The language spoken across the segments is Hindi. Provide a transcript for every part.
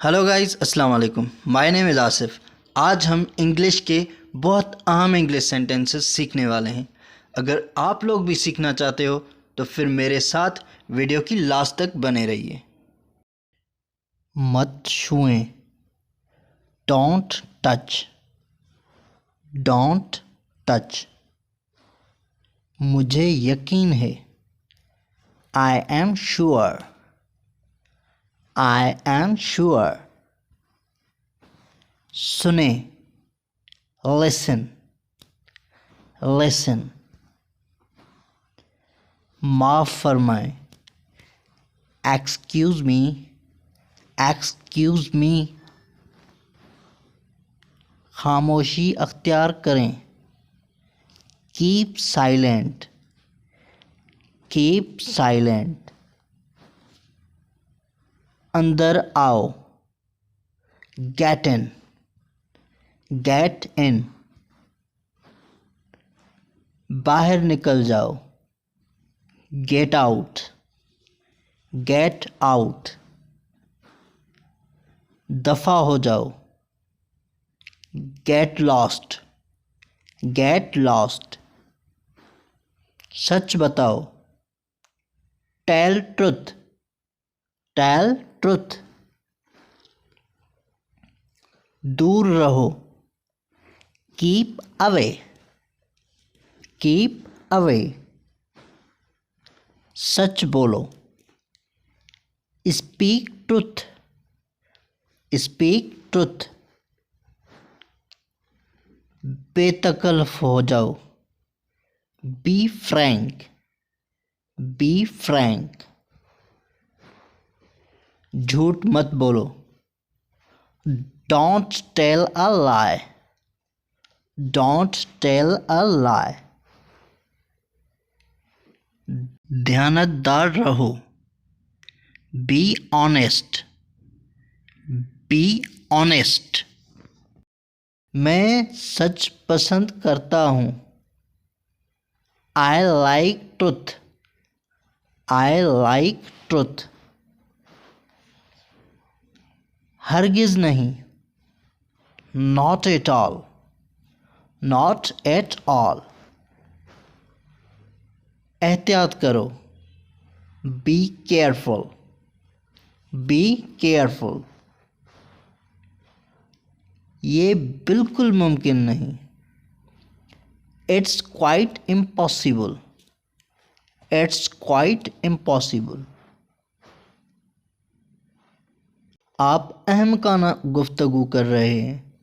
हेलो गाइस, अस्सलाम वालेकुम। My name is Asif. आज हम इंग्लिश के बहुत अहम इंग्लिश सेंटेंसेस सीखने वाले हैं। अगर आप लोग भी सीखना चाहते हो तो फिर मेरे साथ वीडियो की लास्ट तक बने रहिए। मत छुएं, डोंट टच, डोंट टच। मुझे यकीन है, I am sure, I am sure. सुने, लिसन, लिसन। माफ़ फरमाएं, एक्सक्यूज़ मी, एक्सक्यूज़ मी। खामोशी अख्तियार करें, कीप साइलेंट, कीप साइलेंट। अंदर आओ, गेट इन, गेट इन। बाहर निकल जाओ, गेट आउट, गेट आउट। दफ़ा हो जाओ, गेट लॉस्ट, गेट लॉस्ट। सच बताओ, टेल ट्रुथ, टेल ट्रुथ। दूर रहो, कीप अवे, कीप अवे। सच बोलो, स्पीक ट्रुथ, स्पीक ट्रुथ। बेतकल्फ हो जाओ, बी फ्रैंक, बी फ्रैंक। झूठ मत बोलो, don't tell a lie, don't tell a lie. ध्यानदार रहो, बी ऑनेस्ट, बी ऑनेस्ट। मैं सच पसंद करता हूँ, I like truth, I like truth. हरगिज़ नहीं, not at all, not at all. एहतियात करो, बी केयरफुल, बी केयरफुल। ये बिल्कुल मुमकिन नहीं, it's quite impossible, it's quite impossible. आप अहमकाना गुफ्तगू कर रहे हैं,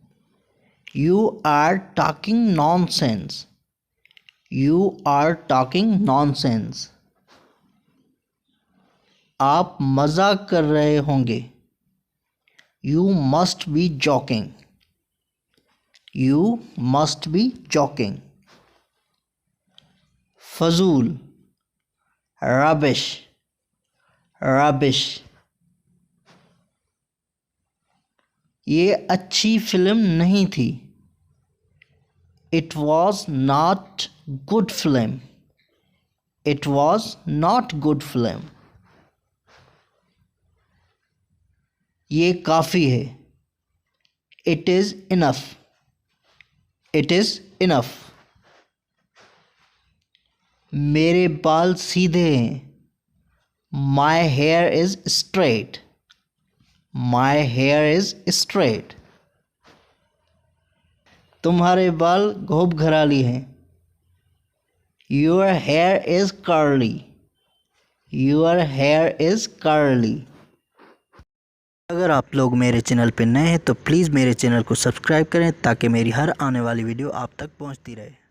you are talking nonsense, you are talking nonsense. आप मजाक कर रहे होंगे, you must be joking, you must be joking. फजूल, रबिश, रबिश। ये अच्छी फिल्म नहीं थी, it was not good film, it was not good film. ये काफ़ी है, it is enough, it is enough. मेरे बाल सीधे हैं, my here is straight, my here is straight. तुम्हारे बाल घोंघराली हैं, your here is curly, your here is curly. अगर आप लोग मेरे चैनल पर नए हैं तो प्लीज़ मेरे चैनल को सब्सक्राइब करें ताकि मेरी हर आने वाली वीडियो आप तक पहुंचती रहे।